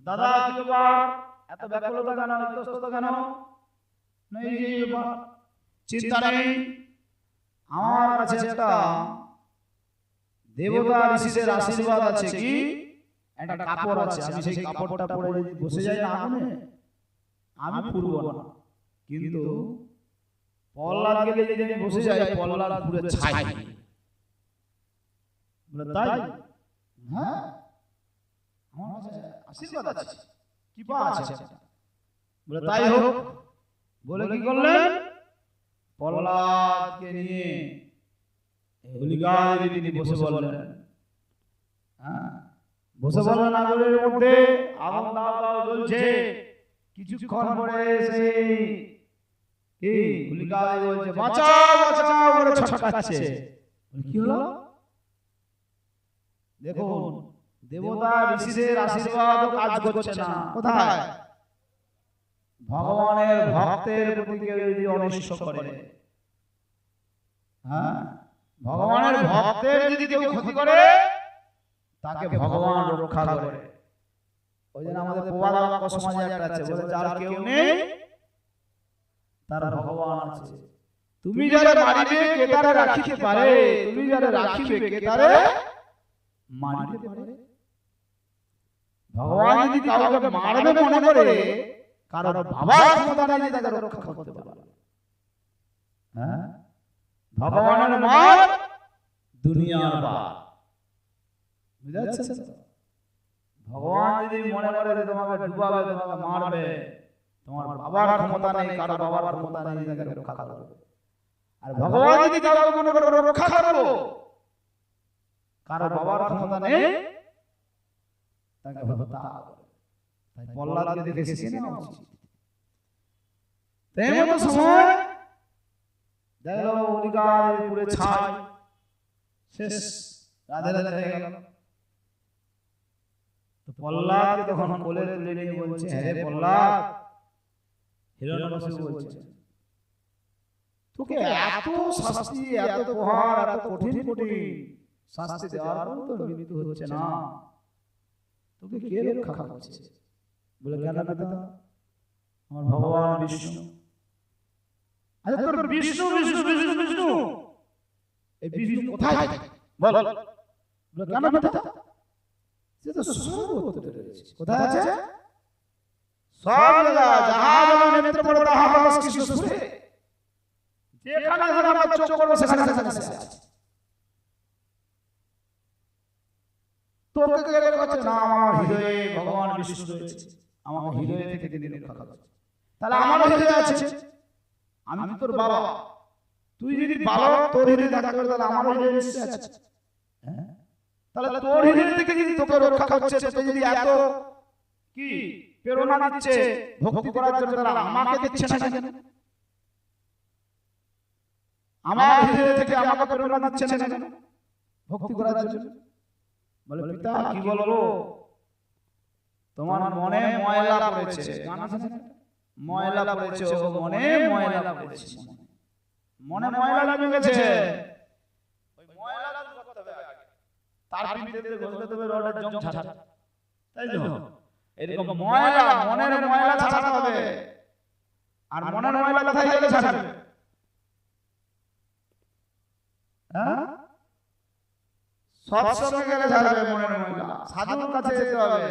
দাদা কি ব্যাপার, এত ব্যাকুলতা কেন, ইতস্তত কেন? নেই ব্যাপার, চিন্তা নেই, আমার কাছে একটা দেবতা ঋষিদের আশীর্বাদ আছে, কি একটা কাপড় আছে, আমি সেই কাপড়টা পরে যদি বসে যাই না আগুনে, আমি পুরবো না। কিন্তু প্রহ্লাদকে যদি আমি বসে যাই, প্রহ্লাদ পুরে ছাই। বলে তাই? হ্যাঁ, আমার কাছে আশীর্বাদ আছে, কি পা আছে। বলে তাই হোক। বলে কি করলেন? প্রহ্লাদকে নিয়ে হোলিকা দেবী তিনি বসে বললেন, হ্যাঁ বসে বললেন আগুনের মধ্যে আগুন দাও দাও জ্বলছে, কিছুক্ষণ পরে সেই কি গুলিকা বলছে বাঁচাও বাঁচাও করে ছটকাচ্ছে। কি হলো? দেখুন দেবতা ঋষিদের আশীর্বাদ কাজ করছে না। কোথায়? ভগবানের ভক্তের প্রতি কেউ যদি অনিষ্ট করে, হ্যাঁ, ভগবানের ভক্তের যদি কেউ ক্ষতি করে তাকে ভগবান রক্ষা করে। ওই জন্য আমাদের প্রবাদ বাক্য সমাজে একটা আছে, বলে যার কেউ নেই তার ভগবান আছে। তুমি যারে মারিবে কে তারে রাখিতে পারে, তুমি যারে রাখিবে কে তারে মারিতে পারে। ভগবান যদি কাউকে মারবে মনে করে, কারণ বাবার ক্ষমতা নাই যে তাকে রক্ষা করতে পারে। হ্যাঁ, ভগবানের মার দুনিয়ার বার। বুঝাচ্ছে? ভগবান যদি মনে করে যে তোমাকে ডুবাবে, তোমাকে মারবে, তোমার বাবার ক্ষমতা নেই, কারো বাবার ক্ষমতা নেই তাকে রক্ষা করবে। আর ভগবান যদি কাউকে মনে করে রক্ষা করবো, কারো বাবার ক্ষমতা নেই তাকে হত্যা করবে। তাই প্রহ্লাদকে দেখে শিখে নেওয়া উচিত। তেমন সময় দেখা গেল অধিকার পুরে ছাই শেষ, রাধে রাধে হয়ে গেল। প্রহ্লাদকে তখন কোলে তুলে নিয়ে বলছে, হ্যাঁ রে প্রহ্লাদ, হিরণ্যকশিপু বলছে তোকে এত শাস্তি, এত প্রহার, এত কঠিন কঠিন শাস্তি দেওয়ার পরও তোর মৃত্যু হচ্ছে না, তোকে কে রক্ষা করছে? বলে কেন পিতা? আমার ভগবান বিষ্ণু। আচ্ছা তোর বিষ্ণু বিষ্ণু বিষ্ণু বিষ্ণু, এই বিষ্ণু কোথায় থাকে বল? বলে কেন পিতা? সে তো সর্বত্র রয়েছে। কোথায় আছে? সব জায়গা, যাহা বলা নেত্র পড়ে তাহা রস কৃষ্ণ সুরে, যেখানে যেখানে আমরা চোখ করবো সেখানে সেখানে সে আছে। তোকে কে রক্ষা করছে? না, আমার হৃদয়ে ভগবান বিষ্ণু রয়েছে, আমাকে হৃদয়ে থেকে তিনি রক্ষা করছে। তাহলে আমার হৃদয়ে আছে, আমি তোর বাবা, তুই যদি বালক তোর হৃদয়ে দেখা করে, তাহলে আমার হৃদয়ে নিশ্চয় আছে। হ্যাঁ, তাহলে তোর হৃদয় থেকে যদি তোকে রক্ষা করছে, তোকে যদি এত কি প্রেরণা দিচ্ছে ভক্তি করার জন্য, তাহলে আমাকে দিচ্ছে না কেন? আমার হৃদয় থেকে আমাকে প্রেরণা দিচ্ছে না কেন ভক্তি করার জন্য? বলে পিতা কি বলবো, তোমার মনে ময়লা পড়েছে। গান আছে না, ময়লা পড়েছে, ও মনে ময়লা পড়েছে, মনে ময়লা লেগে গেছে। ওই ময়লা দূর করতে হবে আগে, তার পিঠে ঘষতে হবে রডের জং ছাড়া, তাই তো? এরকম ময়লা, মনের ময়লা ছাড়াতে হবে। আর মনের ময়লা কোথায় গেলে ছাড়াবে? হ্যাঁ, সৎসঙ্গে গেলে ছাড়বে মনের ময়লা, সাধুর কাছে যেতে হবে,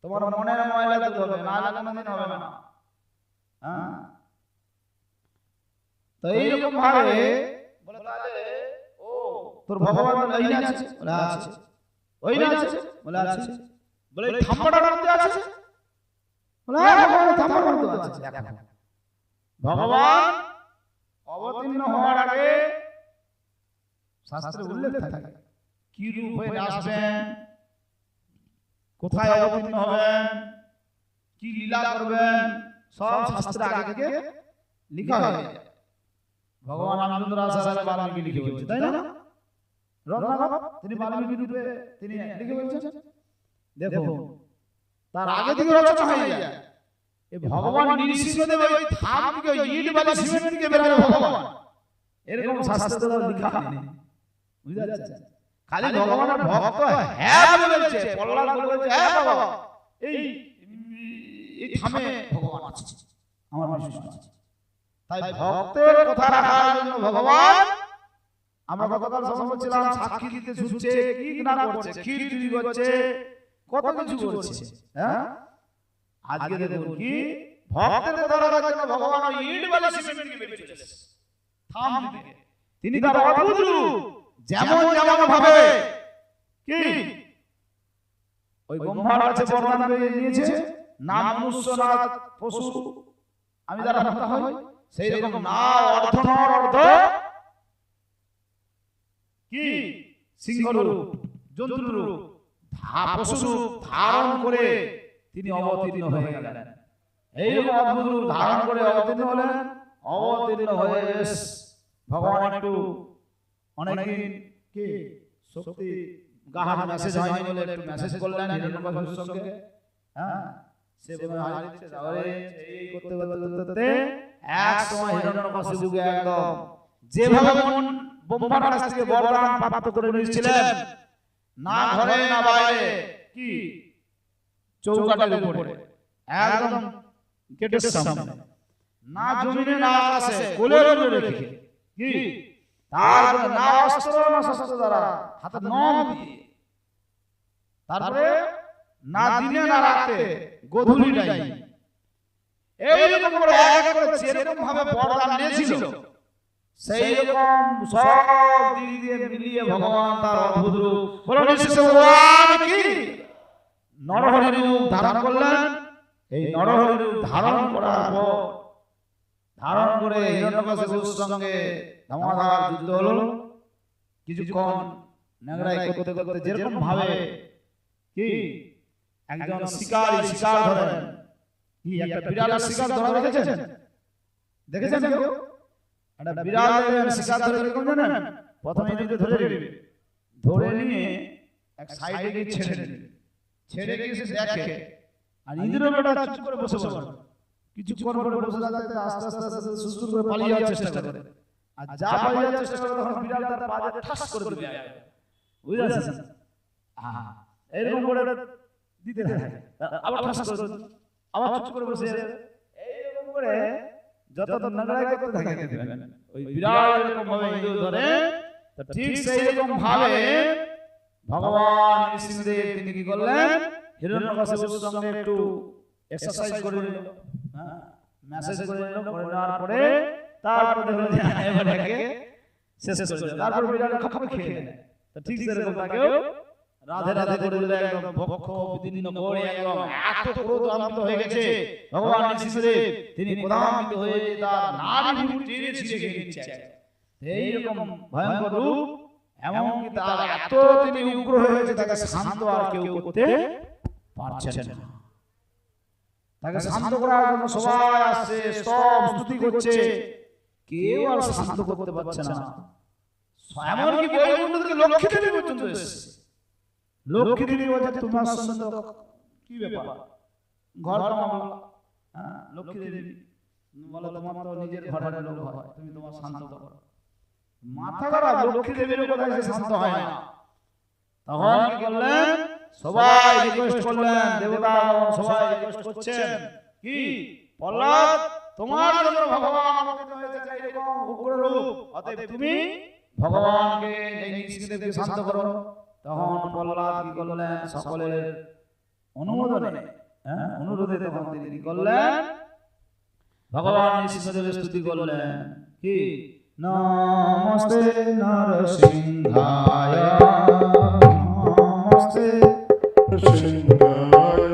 তোমার মনের ময়লা দূর হবে, না হলে কোনোদিন হবে না। হ্যাঁ, তো এইরকম ভাবে বলে তাহলে ও তোর ভগবান ওই না আছে? বলে আছে। ওই না আছে? বলে আছে। বলে থাম্বাটার মধ্যে আছে? বলে ভগবান থাম্বাটার মধ্যে আছে। দেখো ভগবান অবতীর্ণ হওয়ার আগে শাস্ত্রে উল্লেখ থাকে কি রূপ হয়ে আসবেন, কোথায় অবতীর্ণ হবেন, কি লীলা করবেন, সব শাস্ত্রে আগে থেকে লেখা হয়ে যায়। ভগবান রামচন্দ্র আচার্য বাল্মীকি লিখে বলছে, তাই না? রত্নাকর তিনি বাল্মীকি রূপে তিনি লিখে বলছেন। দেখুন তার আগে থেকে রচনা হয়ে যায়। এই ভগবান নৃসিংহদেব ওই থাম থেকে ইট বালি সিমেন্ট থেকে বেরাবে ভগবান, এরকম শাস্ত্রে লেখা নেই। বুঝা যাচ্ছে? খালি ভগবানের ভক্ত হ্যাঁ বলেছে, প্রহ্লাদ বলেছে হ্যাঁ বাবা, এই থামে ভগবান আছে, আমার বিষ্ণু আছে। তাই ভক্তের কথা রাখার জন্য ভগবান, আমরা গতকাল সব বলছিলাম, সাক্ষী দিতে ছুটছে, কি না করছে, ক্ষীর চুরি করছে, কত কিছু করছে। হ্যাঁ, আজকে দেখুন কি ভক্তের কথা রাখার জন্য ভগবান ওই ইট বালি সিমেন্টকে বেরিয়ে চলেছে থাম থেকে। তিনি তার অদ্ভুত রূপ যেমন যেমন ভাবে কি ওই ব্রহ্মার কাছে বরদান করে নিয়েছে, না মনুষ্য না পশু আমি যারা হত্যা হই, সেই রকম না অর্ধ নর অর্ধ কি সিংহ রূপ, জন্তু রূপ পশু ধারণ করে তিনি অবতীর্ণ হয়ে গেলেন। এইরকম অদ্ভুত রূপ ধারণ করে অবতীর্ণ হলেন। অবতীর্ণ হয়ে ভগবান একটু অনেকদিন কি শক্তি গাহার মেসেজ হয়নি বলে একটু মেসেজ করলেন হিরণ্যকশিপুর সঙ্গে। হ্যাঁ, সে বলে হারিয়েছে তাহলে এই করতে করতে এক সময় হিরণ্যকশিপুকে একদম যেভাবে ব্রহ্মার কাছ থেকে বরদান প্রাপ্ত করে নিয়েছিলেন, না ঘরে না বাইরে, কি চৌকাঠের উপরে একদম গেটের সামনে, না জমিনে না আকাশে, কোলের উপরে রেখে, কি তারপরে না অস্ত্র না শস্ত্র দ্বারা, হাতে নখ দিয়ে, তারপরে না দিনে না রাতে, গধূলি টাইম, এইরকম করে এক এক করে যেরকম ভাবে বরদান নিয়েছিল সেই রকম সব দিক দিয়ে মিলিয়ে ভগবান তার অদ্ভুত রূপ বলুন ভগবান কি নরহরি রূপ ধারণ করলেন। এই নরহরি রূপ ধারণ করার পর ধারণ করে হিরণ্যকশিপুর সঙ্গে ধমাধম যুদ্ধ হলো। কিছুক্ষণ নেংড়াই করতে করতে যেরকম ভাবে কি একজন শিকারী শিকার ধরেন, কি একটা বিড়ালের শিকার ধরা দেখেছেন? দেখেছেন কেউ? একটা বিড়ালের শিকার ধরে কি করবে জানেন? প্রথমে এদিকে ধরে নেবে, ধরে নিয়ে এক সাইডে গিয়ে ছেড়ে দেবে, ছেড়ে গিয়ে সে দেখে আর ইন্দ্রবেটা চুপ করে বসে পড়ে। কিছুক্ষণ পরে বসে থাকতে আস্তে আস্তে আস্তে সুসুর করে পালিয়ে যাওয়ার চেষ্টা করে, আর যা পালিয়ে যাওয়ার চেষ্টা করে তখন বিড়াল তার পায়ে ঠাস করে দিবে। বুঝতে পারছেন? হ্যাঁ, এরকম করে দিতে থাকে, আবার ঠাস করে আবার চুপ করে বসে এইরকম করে যত নগড়াই করতে থাকে ওই বিড়াল এরকম ভাবে ইঁদুর ধরে। তো ঠিক সেই রকম ভাবে ভগবান নৃসিংহদেব তিনি কি করলেন? হিরণ্যকশিপুর সঙ্গে একটু এক্সারসাইজ করে নিল, হ্যাঁ, মেসেজ করে নিল, করে নেওয়ার পরে তারপরে হলো যে এবারে শেষ করে দিল। তারপর বিড়াল খাপ খেয়ে নেয়। তো ঠিক সেরকম তাকেও রাধে রাধে করে দিল, একদম ভক্ষ বিদীর্ণ করে একদম এত ক্রোধান্বিত হয়ে গেছে ভগবান নৃসিংহদেব, তিনি ক্রোধান্বিত হয়ে তার নাড়ি ভুঁড়ি টেনে ছিঁড়ে খেয়ে নিচ্ছে। এইরকম ভয়ঙ্কর রূপ, এমনকি তার এত তিনি উগ্র হয়েছে তাকে শান্ত আর কেউ করতে পারছেন না। তাকে শান্ত করার জন্য সবাই আসছে, সব স্তুতি করছে, কেউ আর শান্ত করতে পারছে না। এমনকি বৈকুণ্ঠ থেকে লক্ষ্মী দেবী পর্যন্ত এসেছে। লক্ষ্মী দেবী বলছে তোমার সঙ্গে কি ব্যাপার, ঘর কামাবো। হ্যাঁ, লক্ষ্মী দেবী বলে তোমার তো নিজের ঘরের লোক হয়, তুমি তোমার শান্ত করো। মাথা খারাপ, লক্ষ্মী দেবীর কোথায় সে শান্ত হয় না। তখন কি করলেন? সবাই রিকোয়েস্ট করলেন, দেবতা সবাই রিকোয়েস্ট করছেন, কি প্রহ্লাদ তোমার জন্য ভগবান অবতীর্ণ হয়েছে এরকম উগ্র রূপ, অতএব তুমি ভগবানকে এই নৃসিংহদেবকে শান্ত করো। তখন প্রহ্লাদ কি করলেন? সকলের অনুমোদনে, অনুরোধে তখন তিনি কি করলেন? ভগবান নৃসিংহদেবের স্তুতি করলেন, কি নমস্তে নরসিংহায়, নমস্তে নরসিংহায়,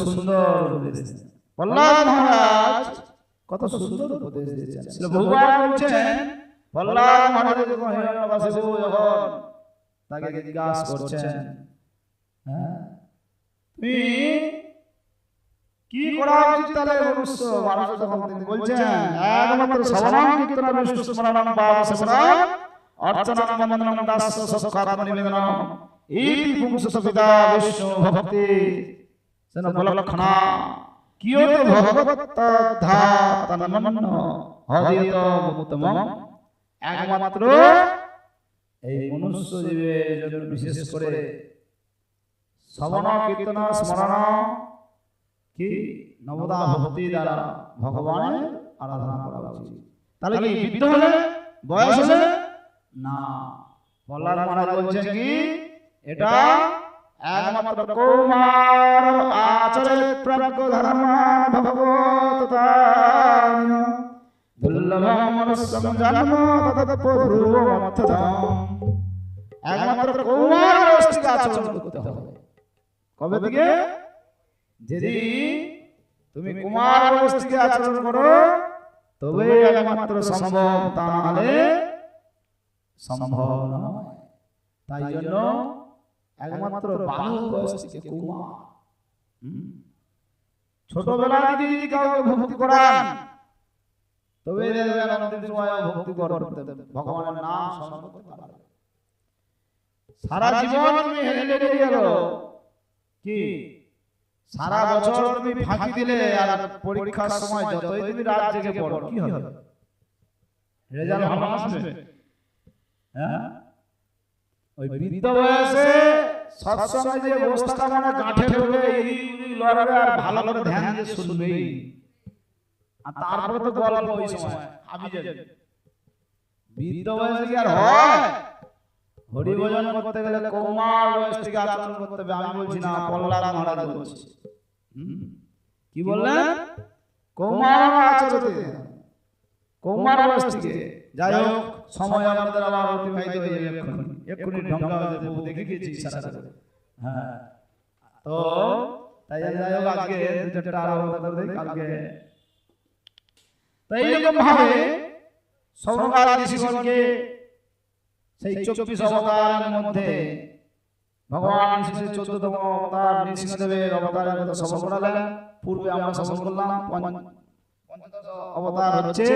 সুন্দর উপদেশ দিয়েছেন। প্রহ্লাদ মহারাজ কত সুন্দর উপদেশ দিয়েছেন। শ্রী ভগবান বলছেন প্রহ্লাদ মহারাজ যখন হিরণ্যকশিপু যখন তাকে জিজ্ঞাসা করছেন, হ্যাঁ তুমি কি করা উচিত তাহলে মনুষ্য মানুষ, তখন তিনি বলছেন একমাত্র শ্রবণং কীর্তনং বিষ্ণু স্মরণং পাপ সেবনং অর্চনং বন্দনং দাস্য সৎকার্ম নিবেদনং ইতি পুংসত পিতা বিষ্ণু ভক্তি সেন বলক্ষণা কিয়তে ভগবত্তধাতনমন্ন হরিয়ত মুক্তমং। একমাত্র এই মনুষ্য জীবের জন্য বিশেষ করে শ্রবণ কীর্তন স্মরণ কি নবদা ভক্তি দ্বারা ভগবানের আরাধনা করা উচিত। তাহলে কি বৃদ্ধ হলে বয়স হলে না, প্রহ্লাদ মহারাজ বলছেন কি এটা একমাত্র কৌমার আচরেত প্রজ্ঞ ধর্মান ভগবতান দুর্লভম মনুষ্যং জন্ম তৎপূর্বমর্থতম। একমাত্র কৌমার অবস্থায় আচরণ করতে হবে। কবে থেকে? যদি তুমি কুমার অবস্থায় আচরণ করো তবে একমাত্র সম্ভব, তা নাহলে সম্ভব নয়। তাই জন্য একমাত্র বালক বয়স থেকে কুমার, ছোটবেলা থেকে যদি কাউকে ভক্তি করান তবে দেখবেন অন্তিম সময় ভক্তি করতে ভগবানের নাম স্মরণ করতে পারবে। সারা জীবন তুমি হেলে গেল কি সারা বছর তুমি ফাঁকি দিলে আর পরীক্ষার সময় যতই তুমি রাত জেগে পড়ো কি হবে? রেজাল্ট ভালো আসবে? হ্যাঁ, ওই বৃদ্ধ বয়সে সৎসঙ্গে যে অবস্থা মানে গাঁঠে ঢোকে এই লড়বে আর ভালো করে ধ্যান দিয়ে শুনবেই, আর তারপরে তো গল্প ওই সময় হাবি যাবে। বৃদ্ধ বয়সে কি আর হয়? হরি ভজন করতে গেলে কৌমার বয়স থেকে আচরণ করতে হবে। আমি বলছি না, প্রহ্লাদ মহারাজ বলছে। কি বললেন? কৌমার আচরণ, কৌমার বয়স থেকে। যাই হোক, সময় আমাদের আবার অতিবাহিত হয়ে যাবে, এক্ষুনি ঢঙ্গা হয়ে যাবে, দেখে গেছি ইশারা করে। হ্যাঁ, তো তাই যাই হোক আজকে দুটা আরো কথা বলে দেই কালকে। তাই এরকম ভাবে সৌনকাদি ঋষিগণকে সেই 24 অবতারের মধ্যে ভগবান শ্রী 14তম অবতার নৃসিংহদেবের অবতারের কথা শ্রবণ করালেন। পূর্বে আমরা শ্রবণ করলাম পঞ্চদশ অবতার হচ্ছে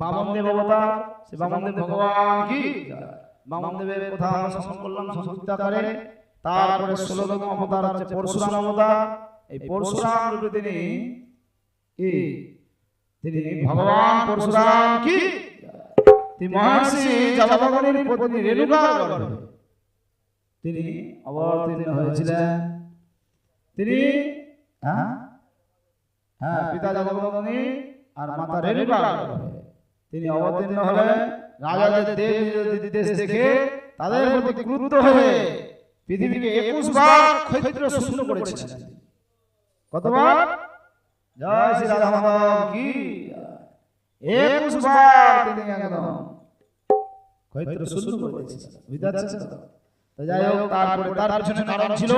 বামনদেব অবতার। সে বামনদেব ভগবান কি বামনদেবের কথা আমরা শ্রবণ করলাম সংক্ষিপ্ত আকারে। তারপরে 16তম অবতার হচ্ছে পরশুরাম অবতার। এই পরশুরাম রূপে তিনি ভগবান পরশুরাম কি তিনি মহর্ষি জমদগ্নির পত্নী রেণুকার গর্ভে তিনি অবতীর্ণ হয়েছিলেন। তিনি পিতা জমদগ্নি আর মাতা রেণুকার গর্ভে তিনি অবতীর্ণ হলেন। রাজাদের দেশ দেখে তাদের প্রতি ক্রুদ্ধ হয়ে পৃথিবীকে 21 বার ক্ষত্রিয় শূন্য করেছিলেন। কতবার? জয় শ্রী রাধা মাধব কি 21 বার তিনি একদম ক্ষত্রিয় শূন্য করেছিলেন। বুঝতে পারছেন তো? তো যাই হোক, তারপরে তার পিছনে কারণ ছিল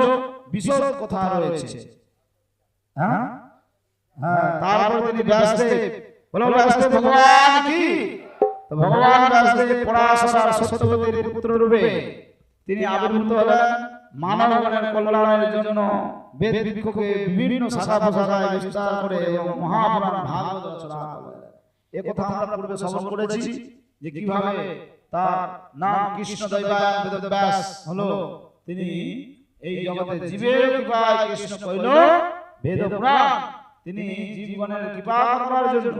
বিশদ কথা রয়েছে। হ্যাঁ হ্যাঁ, তারপরে তিনি ব্যাসদেব বলো ব্যাসদেব ভগবান কি তো ভগবান ব্যাসদেব পরাশর সত্যবতীর পুত্র রূপে তিনি আবির্ভূত হলেন মানবগণের কল্যাণের জন্য। বেদ বৃক্ষকে বিভিন্ন শাখা প্রশাখায় বিস্তার করে এবং মহাপুরাণ ভাগবত রচনা করলেন। এ কথা আমরা পূর্বে শ্রবণ করেছি যে কিভাবে তার নাম কৃষ্ণ দৈবায়ন বেদব্যাস হলো। তিনি এই জগতে জীবের কৃপায় কৃষ্ণ কইল বেদ পুরাণ। তিনি জীবনের কৃপা করার জন্য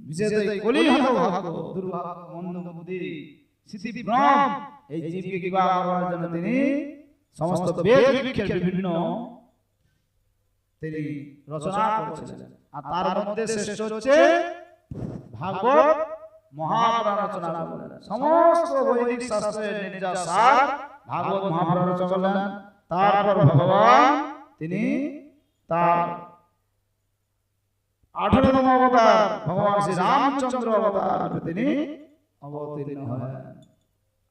বিশেষ এই কলিহত ভাগ্য দুর্ভাগ্য মন্দ বুদ্ধি স্মৃতি ভ্রম এই জীবকে কৃপা করার জন্য তিনি সমস্ত বেদ বৃক্ষের বিভিন্ন তিনি রচনা করেছিলেন। আর তার মধ্যে শ্রেষ্ঠ হচ্ছে ভাগবত মহাপুরাণ রচনা করলেন। সমস্ত বৈদিক শাস্ত্রের নির্যাস সার ভাগবত মহাপুরাণ রচনা করলেন। তারপর ভগবান তিনি তার 18তম অবতার ভগবান শ্রী রামচন্দ্র অবতার তিনি অবতীর্ণ হলেন।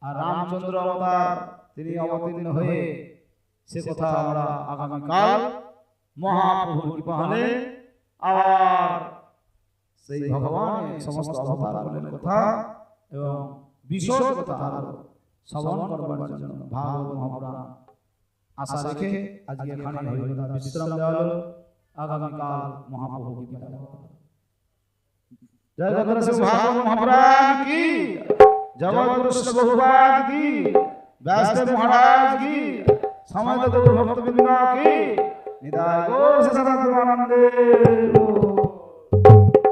আর রামচন্দ্র অবতার তিনি অবতীর্ণ হয়ে সে কথা আমরা আগামীকাল মহাপ্রভুর কৃপা হলে আবার সেই ভগবানের সমস্ত অবতারগুলোর কথা এবং বিশদ কথা আরো শ্রবণ করবার জন্য ভাগবত মহাপুরাণ আশা রেখে আজকে এখানে হরিকথা বিশ্রাম দেওয়া হলো। আগামীকাল মহাপ্রভু কৃপা জয় গুরু শ্রী ভাগবত মহাপুরাণ কি, জগৎগুরু শ্রী বহুপাদ কি, व्यासदेव महाराज की, समस्त गौर भक्तवृंद की, निताय गौर सदानंद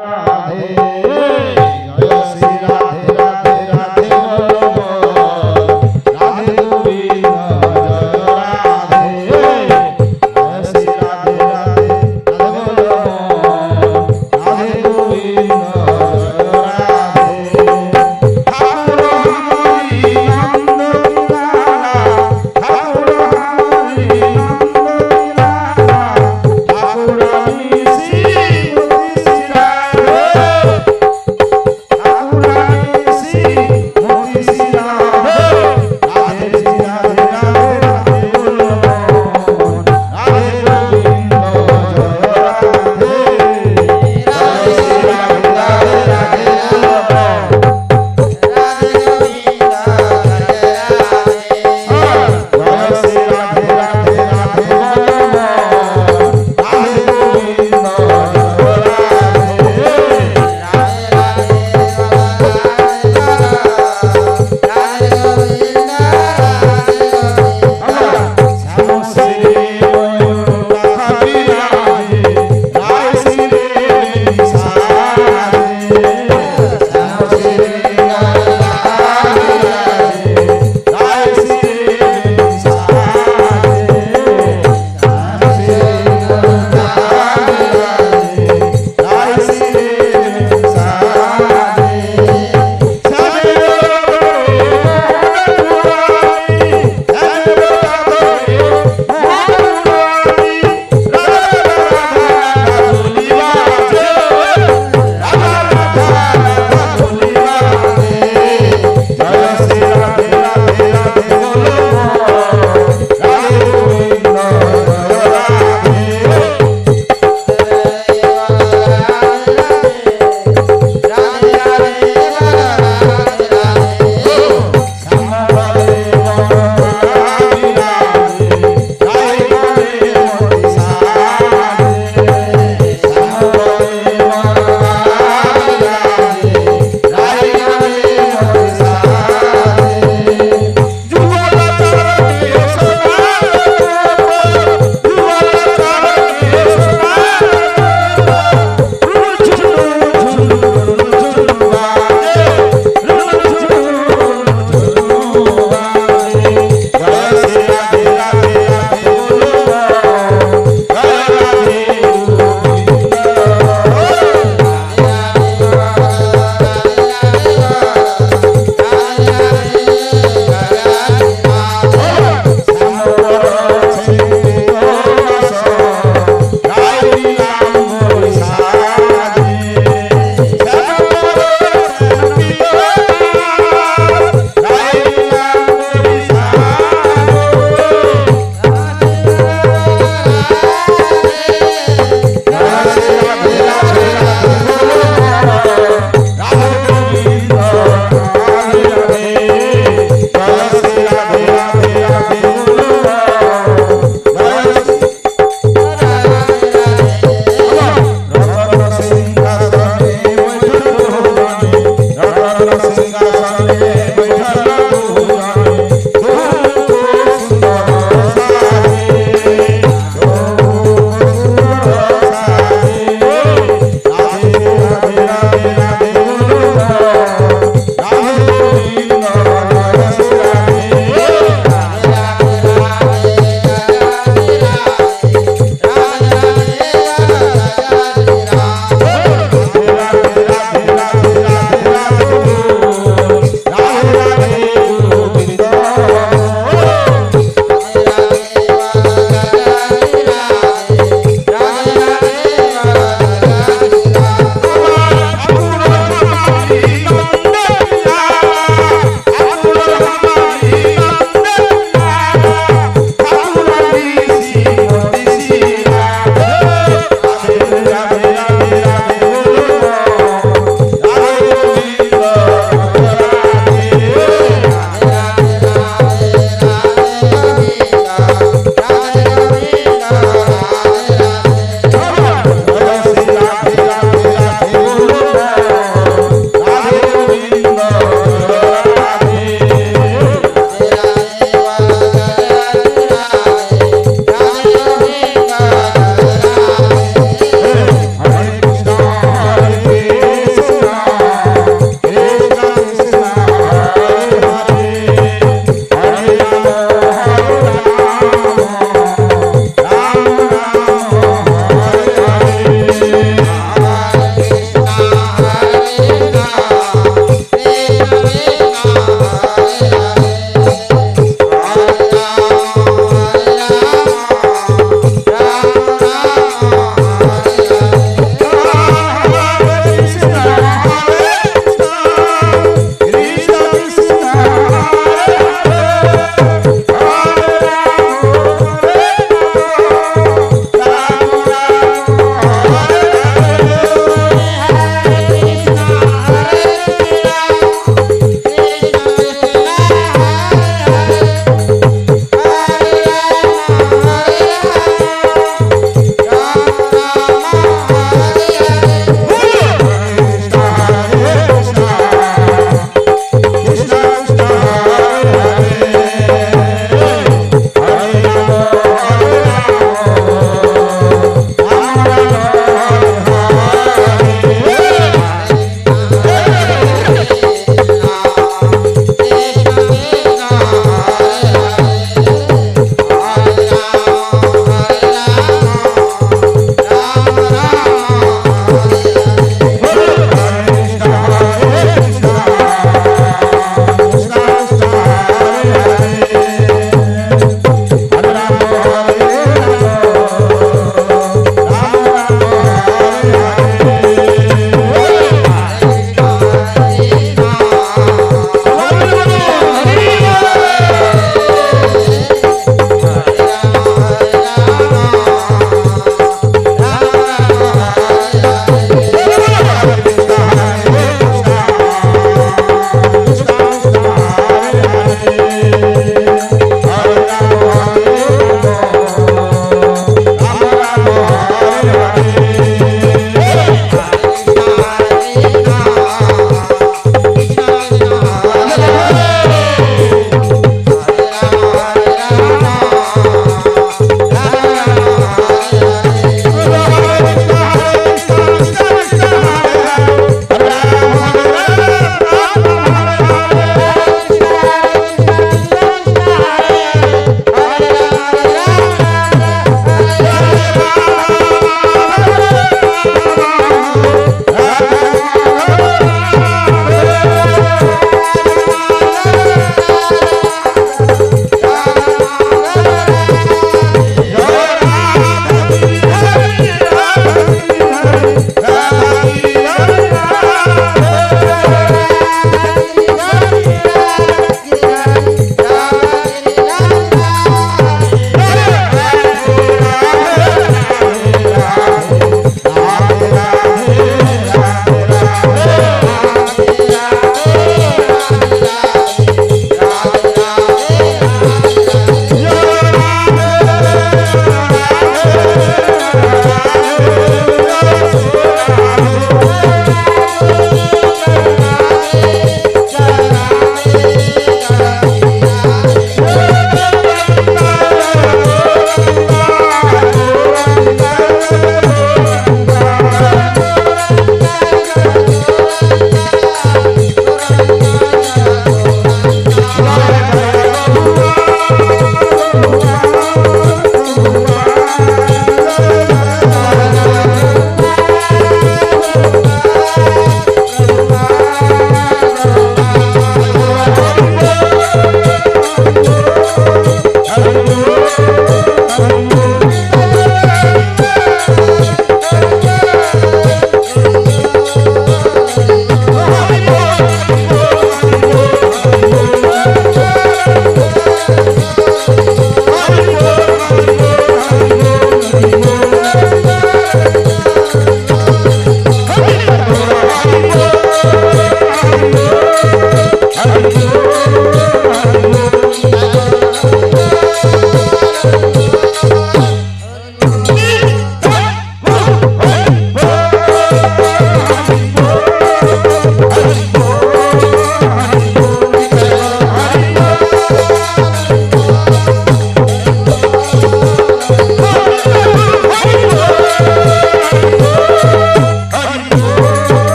राधे।